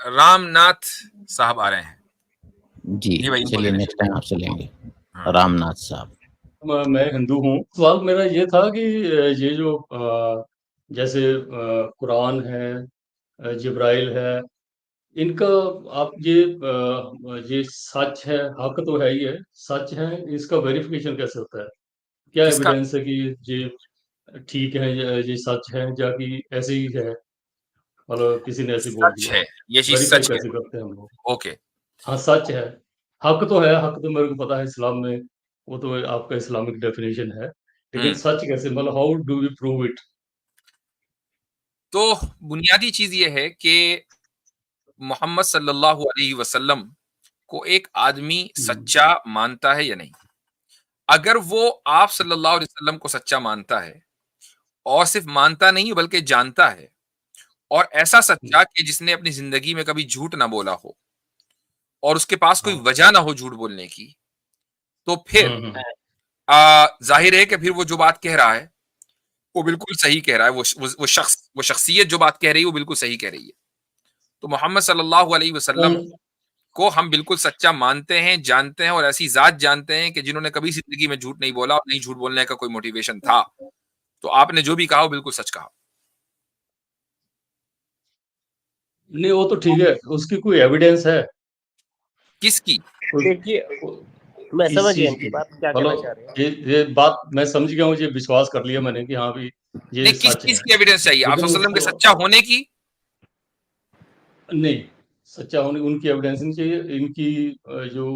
रामनाथ साहब आ रहे हैं। जी जी भाई, इनको चलिए लेना नेक्स्ट टाइम आपसे लेंगे हाँ। रामनाथ साहब। मैं हिंदू हूँ। सवाल मेरा ये था कि ये जो जैसे कुरान है, जिब्राइल है, इनका आप ये सच है, हक तो है ही है, सच है, इसका वेरिफिकेशन कैसे होता है? क्या किसका? एविडेंस है कि ये ठीक है, ये सच है, या कि ऐसे ही है, मतलब किसी ने ऐसे बोल सच दिया? है, ये चीज वेरीफाई सच है। कैसे करते हैं हम लोग? ओके, हाँ, सच है। हक तो है, हक तो मेरे को पता है इस्लाम में, वो तो आपका इस्लामिक डेफिनेशन है। लेकिन सच कैसे, मतलब how do we prove it? तो बुनियादी चीज ये है कि मोहम्मद सल्लल्लाहु अलैहि वसल्लम को एक आदमी सच्चा मानता है या नहीं। अगर वो आप सल्लल्लाहु अलैहि वसल्लम को सच्चा मानता है, और सिर्फ मानता नहीं बल्कि जानता है, और ऐसा सच्चा कि जिसने अपनी जिंदगी में कभी झूठ ना बोला हो और उसके पास कोई हाँ। वजह ना हो झूठ बोलने की, तो फिर हम्म। जाहिर है कि फिर वो जो बात कह रहा है वो बिल्कुल सही कह रहा है। वो शख्सियत जो बात कह रही है वो बिल्कुल सही कह रही है। तो मोहम्मद सल्लल्लाहु अलैहि वसल्लम कौन? को हम बिल्कुल सच्चा मानते हैं, जानते हैं, और ऐसी ज़ात जानते हैं कि जिन्होंने कभी ज़िंदगी में झूठ नहीं बोला और नहीं झूठ बोलने का कोई मोटिवेशन था। तो आपने जो भी कहा वो बिल्कुल सच कहा। नहीं, वो तो ठीक है, उसकी कोई एविडेंस है? किसकी? देखिए, को- मैं इस समझ गया चीज इनकी की, बात क्या कहना चाह रहे हैं। मतलब ये बात मैं समझ गया हूँ, ये विश्वास कर लिया मैंने कि हाँ भी ये नहीं, किस सच चीज़ है। की एविडेंस चाहिए? आप लेकिन वसल्लम के उसको सच्चा होने की? नहीं, सच्चा होने उनकी एविडेंस नहीं चाहिए, इनकी जो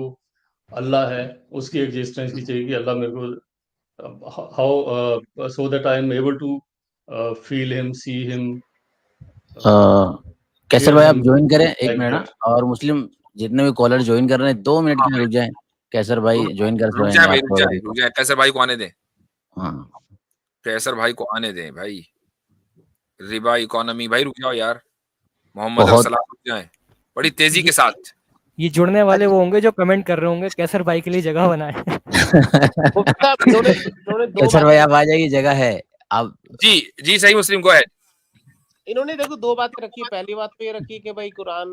अल्लाह है उसकी एग्जिस्टेंस की चाहिए कि अल्लाह मेरे को how so that I am able to feel him, see him, कैसर हियर भाई आप हिम, ज्वाइन करें एक लाइक मिनट ना, दैट। और मुस्लिम जितने भी कॉलर ज्वाइन कर रहे हैं 2 मिनट हाँ के लिए भाई, रुक जाएं। कैसर भाई ज्वाइन कर रुक पाएंगे जाए भाई, आप थोड़ा रुक उनको। जाए। कैसर भाई को आने दें। हाँ कैसर भाई को आने दें भाई। रिबा इकोनॉमी भाई, रुक जाओ यार। मोहम्मद बहुत अरसलान, रुक जाए बड़ी तेजी के साथ। ये जुड़ने वाले वो होंगे जो कमेंट कर रहे होंगे कैसर भाई के लिए जगह बनाए। मुफ्ती साहब, इन्होंने दो कैसर भाई बातें आप आ जाइए, जगह है आप। जी जी, सही मुस्लिम को है। इन्होंने देखो दो बातें रखी है। पहली बात तो ये रखी है कि भाई कुरान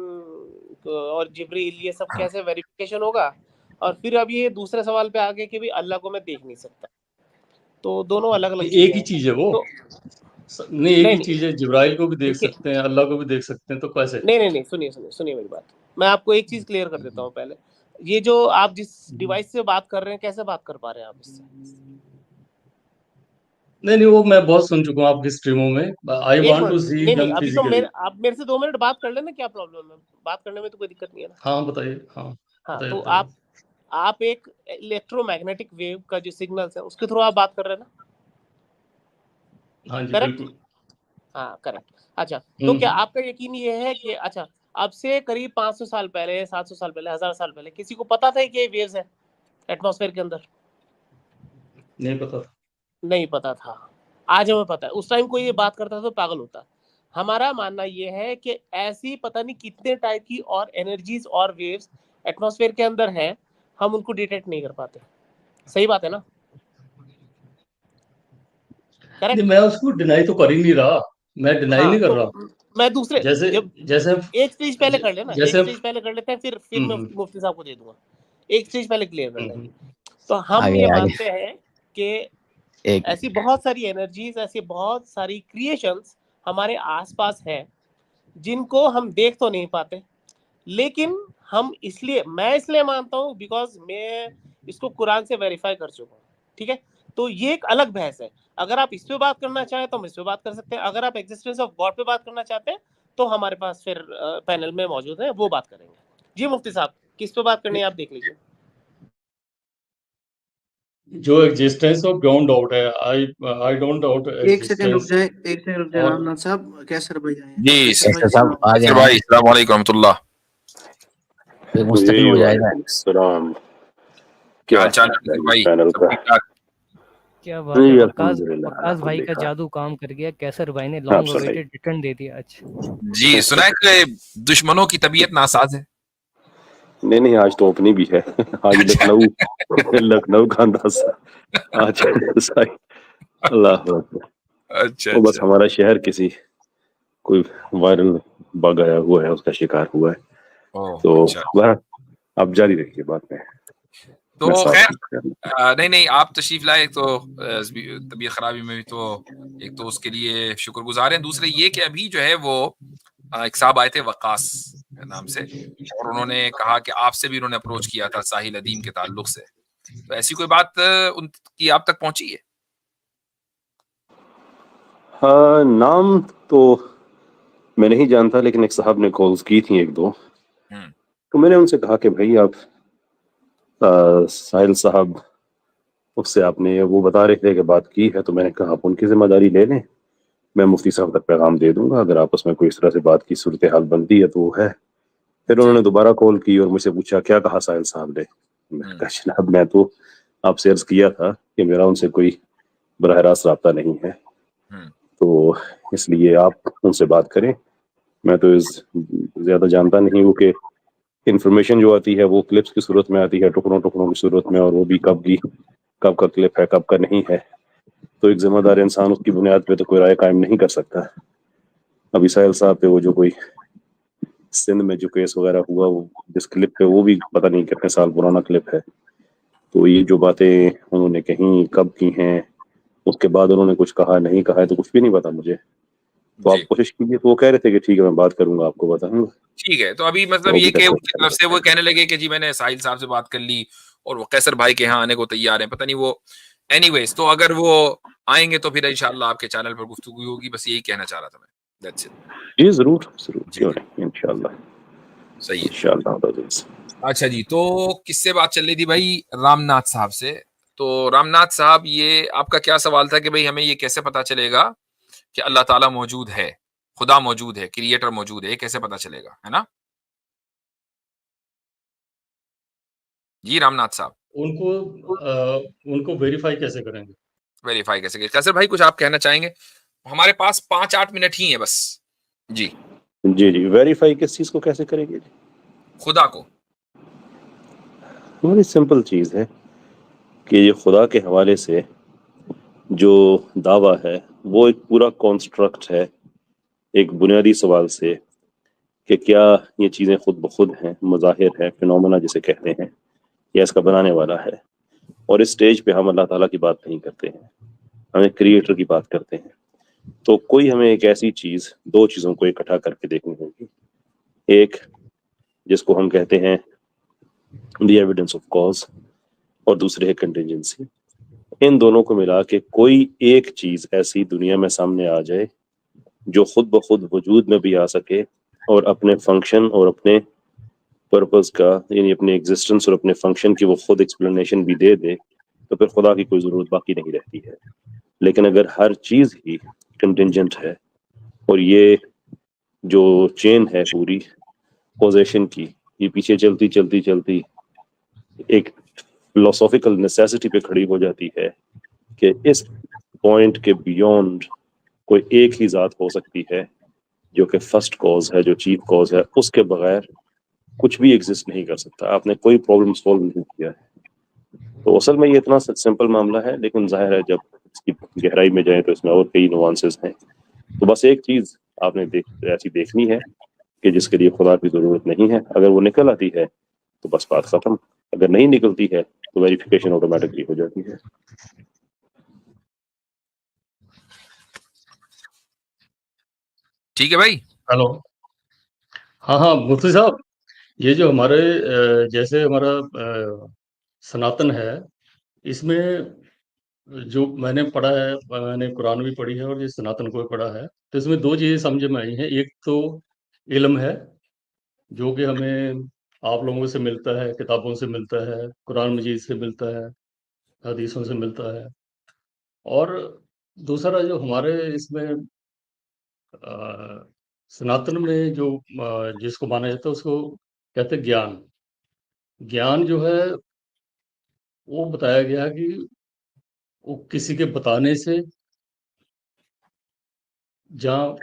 और जिब्रील ये सब कैसे वेरिफिकेशन होगा, और फिर अब ये दूसरे सवाल पे आ गए कि भाई अल्लाह को मैं देख नहीं सकता। तो दोनों अलग अलग एक चीजें ही हैं। चीज है वो। तो नहीं, एक ही नहीं, चीज है, जिब्राइल को भी देख देखिए, सकते हैं, अल्लाह को भी देख सकते हैं, तो कैसे? नहीं, सुनिए मेरी बात। मैं आपको एक चीज क्लियर कर देता हूँ पहले। ये जो आप जिस डिवाइस से बात कर रहे हैं, कैसे बात कर पा रहे हैं आप इससे? नहीं, वो मैं बहुत सुन चुका हूँ आपकी स्ट्रीमों में। आई एक वांट टू मिनट, सी नहीं, देम अभी तो फिजिकली। आप मेरे से 2 मिनट बात कर लेना, क्या प्रॉब्लम है? बात करने में तो कोई दिक्कत नहीं है ना। हाँ बताइए, हाँ हाँ, बताइए तो बताइए। आप एक इलेक्ट्रोमैग्नेटिक वेव का जो सिग्नल्स है उसके थ्रू आप बात कर रहे हैं ना? हाँ जी, करेक्ट? बिल्कुल। हाँ, करेक्ट। अच्छा, तो क्या आपका यकीन ये है कि अच्छा, अब से करीब 500 साल पहले, 700 साल पहले, 1000 साल पहले किसी को पता था कि ये वेव्स है एटमॉस्फेयर के अंदर? नहीं पता था। नहीं पता था। आज हमें पता है। उस टाइम कोई ये बात करता था तो पागल होता। हमारा मानना ये है कि ऐसी पता नहीं कितने टाइप की और एनर्जीज और वेव्स एटमॉस्फेयर के अंदर हैं, हम उनको डिटेक्ट नहीं कर पाते। सही बात है ना? नहीं, करेक्ट? मैं उसको डिनाई तो कर ही नहीं रहा, मैं डिनाई हाँ, नहीं कर तो रहा। मैं दूसरे, जैसे जब जैसे एक स्टेज पहले कर लेना, एक जैसे स्टेज पहले कर लेते हैं, फिर मैं हम्म मुफ्ती साहब को दे दूंगा। एक स्टेज पहले क्लियर कर हम्म लेंगे। तो हम आगे ये आगे मानते हैं कि एक ऐसी बहुत सारी एनर्जीज, ऐसी बहुत सारी क्रिएशंस हमारे आसपास हैं जिनको हम देख तो नहीं पाते, लेकिन मैं इसलिए मानता हूँ बिकॉज मैं इसको कुरान से वेरीफाई कर चुका हूँ। ठीक है? तो ये एक अलग बहस है। अगर आप इस पे बात करना चाहें तो हम इस पे बात कर सकते हैं। अगर आप एग्जिस्टेंस ऑफ गॉड पे बात करना चाहते हैं तो हमारे पास फिर पैनल में मौजूद है, वो बात करेंगे। जी मुफ्ती साहब, किस पे बात करनी है आप देख लीजिए। जो एग्जिस्टेंस ऑफ बियॉन्ड डाउट है, आई डोंट डाउट एक सेकंड रुक एग्जिस्टेंस। जाए, एक सेकंड रुक जाए और रामनाथ साहब। कैसर भाई आए हैं। जी कैसर कैसर भाई साहब आ गए कैसर हैं, भाई, अस्सलाम वालेकुम रहमतुल्लाह। एक मुस्तकिल जी हो जाएगा। वालेकुम सलाम। क्या क्या हाल चाल हाल है है कैसर जी भाई? पैनल सब का? ठीक ठाक? क्या बात है, जी वक्कास अल्हम्दुलिल्लाह वक्कास अल्लाह भाई का देखा। जादू काम कर गया। कैसर भाई ने आप लॉन्ग सुनाइए। अवेटेड रिटर्न दे दिया आज। जी, सुना है कि दुश्मनों की तबीयत नासाज है। नहीं नहीं, आज तो ओपनिंग भी है। आज लखनऊ लखनऊ का अंदाजा आज सही। अल्लाह अकबर। अच्छा वो बस अच्छा। हमारा शहर किसी कोई वायरल बग आया हुआ है, उसका शिकार हुआ है। ओह, तो अच्छा। वह आप जारी रखिए बात में। तो मैं साथ खैर कर लूं। नहीं आप तशरीफ लाए तो तबीयत खराबी में भी तो एक तो उसके लिए शुक्रगुजार हैं, दूसरे ये कि अभी जो है वो एक साहब आए थे वकास नाम से, और उन्होंने कहा कि आपसे भी उन्होंने अप्रोच किया था साहिल अदीम के ताल्लुक से, तो ऐसी कोई बात उनकी आप तक पहुंची है? हाँ, नाम तो मैं नहीं जानता, लेकिन एक साहब ने कॉल्स की थी एक दो, तो मैंने उनसे कहा कि भाई आप साहिल साहब, उससे आपने वो बता रहे थे कि बात की है, तो मैंने कहा आप उनकी जिम्मेदारी ले लें, मैं मुफ्ती साहब तक पैगाम दे दूंगा, अगर आपस में कोई इस तरह से बात की सूरत हाल बनती है तो वो है। फिर उन्होंने दोबारा कॉल की और मुझसे पूछा क्या कहा साहिल साहब ने। मैंने कहा जनाब मैं तो आपसे अर्ज किया था कि मेरा उनसे कोई बराह रास्त रब्ता नहीं है, तो इसलिए आप उनसे बात करें। मैं तो ज्यादा जानता नहीं हूँ कि इंफॉर्मेशन जो आती है वो क्लिप्स की सूरत में आती है, टुकड़ों टुकड़ों की सूरत में, और वो भी कब का क्लिप है कब का नहीं है। तो एक जिम्मेदार इंसान उसकी बुनियाद पे तो कोई राय कायम नहीं कर सकता। अभी साहिल साहब पे वो जो कोई सिंध में जो केस वगैरह हुआ, वो जिस क्लिप पे, वो भी पता नहीं कितने साल पुराना क्लिप है। तो ये जो बातें उन्होंने कहीं कब की हैं, उसके बाद उन्होंने कुछ कहा नहीं कहा है, तो कुछ भी नहीं पता मुझे। तो आप कोशिश कीजिए। तो वो कह रहे थे कि ठीक है मैं बात करूंगा, आपको बताऊंगा। ठीक है, तो अभी मतलब तो ये अभी कि तक उनकी तरफ से वो कहने लगे कि जी मैंने साहिल साहब से बात कर ली और वो कैसर भाई के यहाँ आने को तैयार हैं, पता नहीं वो एनीवेज, तो अगर वो आएंगे तो फिर इंशाल्लाह आपके चैनल पर गुफ्तगू होगी, बस यही कहना चाह रहा था मैं। That's it. जी जरूर जरूर, क्यों नहीं, इंशाल्लाह सही है। इंशाल्लाह। अच्छा जी, तो किससे बात चल रही थी भाई? रामनाथ साहब से। तो रामनाथ साहब, ये आपका क्या सवाल था कि भाई हमें ये कैसे पता चलेगा कि अल्लाह ताला मौजूद है, खुदा मौजूद है, क्रिएटर मौजूद है, कैसे पता चलेगा, है ना जी रामनाथ साहब? उनको वेरीफाई कैसे करेंगे? वेरीफाई कैसे? कैसर भाई कुछ आप कहना चाहेंगे? हमारे पास 5-8 मिनट ही है बस। जी जी जी, वेरीफाई किस चीज को कैसे करेंगे? खुदा को। बड़ी सिंपल चीज है कि ये खुदा के हवाले से जो दावा है वो एक पूरा कॉन्स्ट्रक्ट है, एक बुनियादी सवाल से कि क्या ये चीजें खुद ब खुद हैं, मज़ाहिर है, फिनोमेना जिसे कहते हैं, या इसका बनाने वाला है। और इस स्टेज पे हम अल्लाह ताला की बात नहीं करते हैं, हमें क्रिएटर की बात करते हैं। तो कोई हमें एक ऐसी चीज, दो चीजों को इकट्ठा करके देखनी होगी, एक जिसको हम कहते हैं द एविडेंस ऑफ कॉज, और दूसरे है कंटिजेंसी। इन दोनों को मिला के कोई एक चीज ऐसी दुनिया में सामने आ जाए जो खुद ब खुद वजूद में भी आ सके और अपने फंक्शन और अपने पर्पस का, यानी अपने एग्जिस्टेंस और अपने फंक्शन की वो खुद एक्सप्लेनेशन भी दे दे, तो फिर खुदा की कोई जरूरत बाकी नहीं रहती है। लेकिन अगर हर चीज ही कंटिजेंट है और ये जो चेन है पूरी पोजेशन की, ये पीछे चलती चलती चलती एक फिलोसॉफिकल नेसेसिटी पे खड़ी हो जाती है कि इस पॉइंट के बियॉन्ड कोई एक ही जात हो सकती है जो कि फर्स्ट कॉज है, जो चीफ कॉज है, उसके बगैर कुछ भी एग्जिस्ट नहीं कर सकता। आपने कोई प्रॉब्लम सॉल्व नहीं किया है। तो असल में ये इतना सिंपल मामला है, लेकिन जाहिर है जब इसकी गहराई में जाए तो इसमें और कई नुआंसेस हैं। तो बस एक चीज आपने ऐसी देखनी है कि जिसके लिए खुदा की जरूरत नहीं है। अगर वो निकल आती है तो बस बात खत्म, अगर नहीं निकलती है तो वेरिफिकेशन ऑटोमेटिकली हो जाती है। ठीक है भाई। हेलो। हाँ मुफ्ती साहब, ये जो हमारे जैसे हमारा सनातन है, इसमें जो मैंने पढ़ा है, मैंने कुरान भी पढ़ी है और ये सनातन को भी पढ़ा है, तो इसमें दो चीजें समझ में आई हैं। एक तो इल्म है जो कि हमें आप लोगों से मिलता है, किताबों से मिलता है, कुरान मजीद से मिलता है, हदीसों से मिलता है। और दूसरा जो हमारे इसमें सनातन में जो जिसको माना जाता है उसको कहते हैं ज्ञान। ज्ञान जो है वो बताया गया कि वो किसी के बताने से जहाँ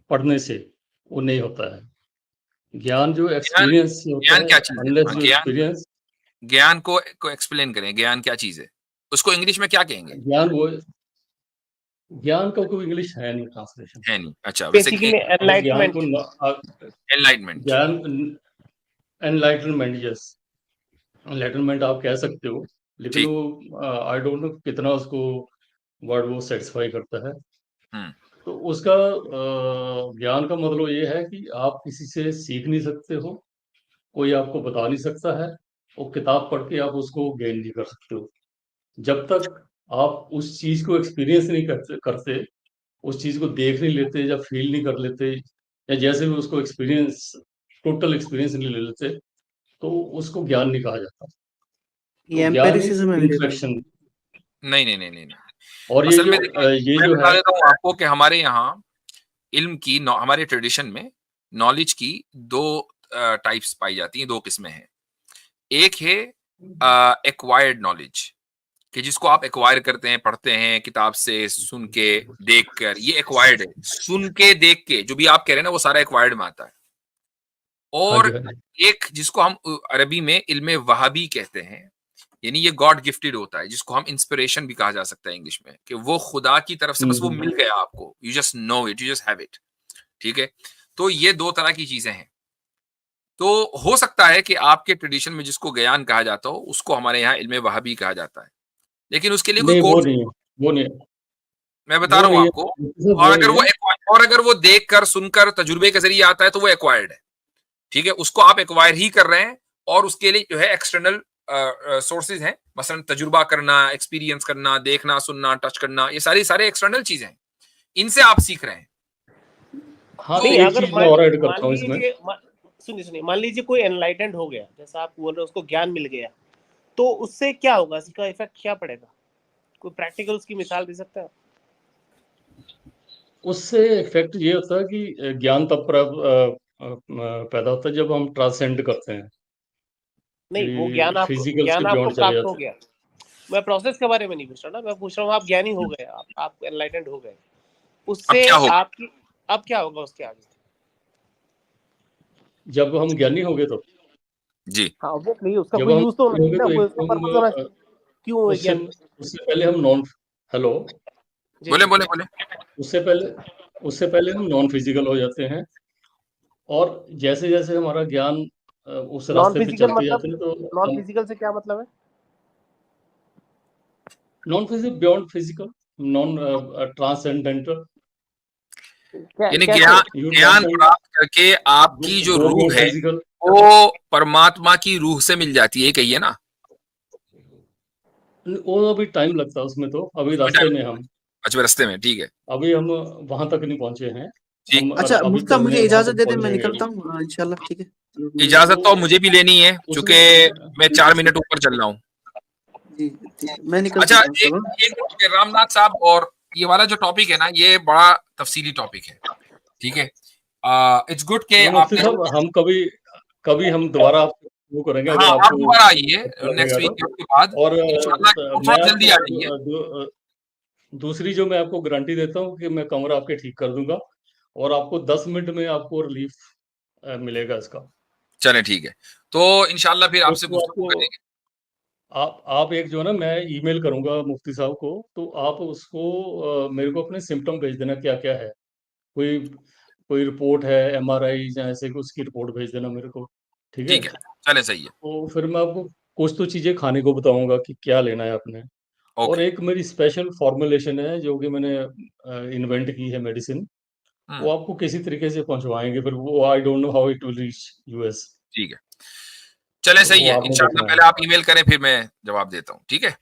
पढ़ने से वो नहीं होता है। ज्ञान जो एक्सपीरियंस से होता ज्ञान है, क्या चीज है? अनलेस जो ज्ञान एक्सपीरियंस। ज्ञान को एक्सप्लेन करें, ज्ञान क्या चीज है, उसको इंग्लिश में क्या कहेंगे? ज्ञान वो ज्ञान का कोई इंग्लिश है नहीं ट्रांसलेशन। है नहीं। अच्छा, वैसे बेसिकली आप ज्ञान एनलाइटमेंट। को एनलाइटमेंट। ज्ञान एनलाइटनमेंट, यस, एनलाइटनमेंट आप कह सकते हो, लेकिन ठीक। वो आई डोंट नो कितना उसको वर्ड वो सेटिस्फाई करता है। हम्म। तो उसका ज्ञान का मतलब ये है कि आप किसी से सीख नहीं सकते हो, कोई आपको बता नहीं सकता है, और किताब पढ़ के आप उसको गेन नहीं कर सकते हो। जब तक आप उस चीज को एक्सपीरियंस नहीं करते, उस चीज को देख नहीं लेते या फील नहीं कर लेते, या जैसे भी उसको एक्सपीरियंस, टोटल एक्सपीरियंस नहीं ले लेते, तो उसको ज्ञान नहीं कहा जाता। ये तो ज्ञान इज एम्पेरिसिज्म है मेरे भाई। इंटरेक्शन। नहीं नहीं नहीं नहीं नहीं। और असल में देखिए, ये मैं जो बता है, देता हूँ आपको कि हमारे यहाँ इल्म की हमारे ट्रेडिशन में नॉलेज की दो टाइप्स पाई जाती हैं, दो किस्में हैं। एक है एक्वायर्ड नॉलेज, कि जिसको आप एक्वायर करते हैं, पढ़ते हैं किताब से, सुन के, देख कर, ये एक्वायर्ड है। सुन के, देख के, जो भी आप कह रहे हैं ना, वो सारा एक्वायर्ड में आता है। हाँ और जी, हाँ जी, एक जिसको हम अरबी में इल्मे वहाबी कहते हैं, यानी ये गॉड गिफ्टेड होता है, जिसको हम इंस्पिरेशन भी कहा जा सकता है इंग्लिश में, कि वो खुदा की तरफ से बस वो मिल गया आपको, you just know it, you just have it. ठीक है, तो ये दो तरह की चीजें हैं। तो हो सकता है कि आपके ट्रेडिशन में जिसको ज्ञान कहा जाता हो, उसको हमारे यहाँ इल्मे वहाबी कहा जाता है, लेकिन उसके लिए कोई नहीं वो कोर्स, नहीं है, वो नहीं है, मैं बता वो रहा हूँ नहीं है, आपको। वो और नहीं है। अगर वो देख कर, सुनकर, तजुर्बे के जरिए आता है, तो वो एक्वायर्ड है। ठीक है, उसको आप एक्वायर ही कर रहे हैं, और उसके लिए जो है एक्सटर्नल सोर्सेज हैं, मसलन तजुर्बा करना, एक्सपीरियंस करना, देखना, सुनना, टच करना, ये सारे एक्सटर्नल चीजें हैं, इनसे आप सीख रहे हैं। हाँ, तो नहीं, एक अगर चीज मैं और ऐड करता मान हूँ इसमें। लीजिए सुनिए, मान लीजिए कोई एनलाइटेंड हो गया, जैसा आप बोल रहे हो, उसको ज्ञान मिल गया, तो उससे क्या होगा, इसका इफेक्ट क्या पड़ेगा? कोई प्रैक्टिकल उसकी मिसाल दे सकते हैं? उससे इफेक्ट ये होता है कि ज्ञान तब पैदा होता है जब हम ट्रांसेंड करते हैं, नहीं, वो फिजिकल्स के ज्ञान आपको बियॉन्ड चले प्राप्त हो जाते हैं। गया। मैं प्रोसेस के बारे में नहीं पूछ रहा ना, मैं पूछ रहा हूँ आप ज्ञानी हो गए, आप एनलाइटेंड हो गए, अब उससे क्या होगा? आपकी अब क्या होगा उसके आगे? जब हम ज्ञानी हो गए तो जी। हाँ, ऑब्वियसली उसका जब कोई हम यूज तो होना ज्ञानी हो चाहिए गए ना, तो कोई एक उसका तो पर्पस होना हम चाहिए। क्यों हुए उससे ज्ञानी? उससे पहले हम नॉन हेलो जी बोले जी। बोले बोले। उससे पहले हम नॉन फिजिकल हो जाते हैं, और जैसे जैसे हमारा ज्ञान उस नॉन रास्ते पे फिजिकल चलते मतलब, जाते हैं, तो नॉन हम फिजिकल से क्या मतलब है? Non physical, beyond physical, non transcendental, यानी कैसे? ज्ञान यू ज्ञान ट्रांसेंड, प्राप्त करके आपकी जो गो रूह बियॉन्ड है, फिजिकल। वो परमात्मा की रूह से मिल जाती है, कहिए ना। वो अभी टाइम लगता है उसमें, तो अभी उसमें रास्ते टाइम, में हम, अच्छा रास्ते में, ठीक है। अभी हम वहां तक नहीं पहुंचे हैं, ठीक। हम अच्छा अभी मुफ्ता, चल रहे मुझे हैं, वहां इजाजत तक दे दे, पहुंच मैं जाएंगे निकलता अभी। हूँ, इंशाल्लाह, ठीक है। इजाजत तो तो मुझे भी लेनी है, उसमें क्योंकि मैं 4 मिनट ऊपर चल रहा हूँ। जी ठीक है, मैं निकल अच्छा, चुका हूँ एक सब। एक रामनाथ साहब, और ये वाला जो टॉपिक है ना, ये बड़ा तफसीली टॉपिक है। ठीक है, इट्स गुड के चलो मुफ्ती आपने, साहब, हम कभी कभी हम दोबारा आपको वो करेंगे, हाँ अगर आप आपको दोबारा आइए अच्छा नेक्स्ट लगेगा वीक तो। के बाद और इंशाल्लाह, थोड़ा मैं जल्दी आपको आ जाइए। दूसरी जो मैं आपको गारंटी देता हूँ कि मैं कमरा आपके ठीक कर दूंगा, और आपको 10 मिनट में आपको रिलीफ मिलेगा इसका। चलें, ठीक है, तो इंशाल्लाह फिर आपसे उसको गुफ्तगू आपको, करेंगे। आप एक जो है ना, मैं ईमेल करूंगा मुफ्ती साहब को, तो आप उसको मेरे को अपने सिम्टम भेज देना, क्या क्या है, कोई कोई रिपोर्ट है, एमआरआई या ऐसे कुछ की रिपोर्ट भेज देना मेरे को, ठीक है। ठीक है, चलें, सही है। तो फिर मैं आपको कुछ तो चीज़ें खाने को बताऊंगा कि क्या लेना है आपने। और ओके। एक मेरी स्पेशल फॉर्मुलेशन है जो कि मैंने इन्वेंट की है, मेडिसिन, वो आपको किसी तरीके से पहुंचवाएंगे, फिर वो I don't know how it will reach US, ठीक है, चलें, सही वो है, आपने इंशाल्लाह देखना है। पहले आप ईमेल करें, फिर मैं जवाब देता हूँ, ठीक है।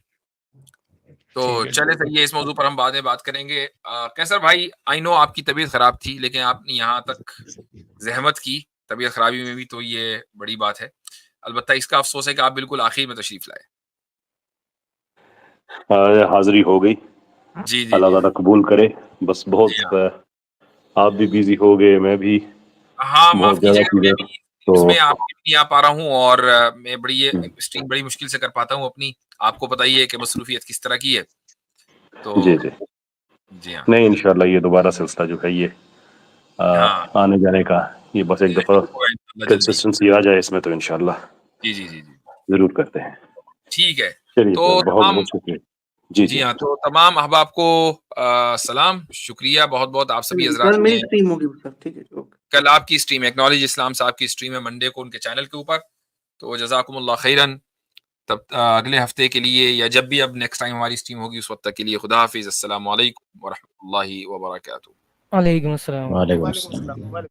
तो ठीक है चलें, जी। सही है, इस मौजू पर हम बाद में बात करेंगे। कैसर भाई, आई नो आपकी तबीयत खराब थी, लेकिन आपने यहाँ तक जहमत की तबीयत खराबी में भी, तो ये बड़ी बात है। अलबत्ता इसका अफसोस है कि आप बिल्कुल आखिर में तशरीफ लाए। हाजिरी हो गई, जी जी अल्लाह जी ताला कबूल करे। बस जी बहुत हाँ। आप भी बिजी हो गए, मैं भी हाँ, माफ बहुत ज्यादा कीजिएगा, मैं चीजें, भी तो इसमें आपके नहीं आ पा रहा हूँ, और मैं स्ट्रीम बड़ी मुश्किल से कर पाता हूँ अपनी। आपको पता ही है कि मसरूफियत किस तरह की है। तो जी जी, जी हाँ। नहीं इंशाल्लाह ये दोबारा सिलसिला जो है ये हाँ, आने जाने का, ये बस एक दफा होगा इंशाल्लाह जल्दी। कंसिस्टेंसी आ जाए इसमें, तो इंशाल्लाह जी जी जी जी, जरूर करते हैं। ठीक है। चलिए तो सर, बहुत तमाम बहुत शुक्रिया। जी जी हाँ, तो तमाम अहबाब को सलाम, शुक्रिया बहुत-बहुत आप सभी हज़रात कल मेरी ने। स्ट्रीम होगी सर, ठीक है, ओके। कल आपकी स्ट्रीम है, एक्नॉलेज इस्लाम साहब की स्ट्रीम है मंडे को उनके चैनल के ऊपर। तो जज़ाकुमुल्लाह खैरन। तब अगले हफ्ते के लिए या जब भी अब नेक्स्ट टाइम हमारी स्ट्रीम होगी उस वक्त तक के लिए खुदा हाफिज़। अस्सलामु अलैकुम व रहमतुल्लाहि व बरकातुहू। वालेकुम अस्सलाम। वालेकुम वालेकुम अस्सलाम। सलाम।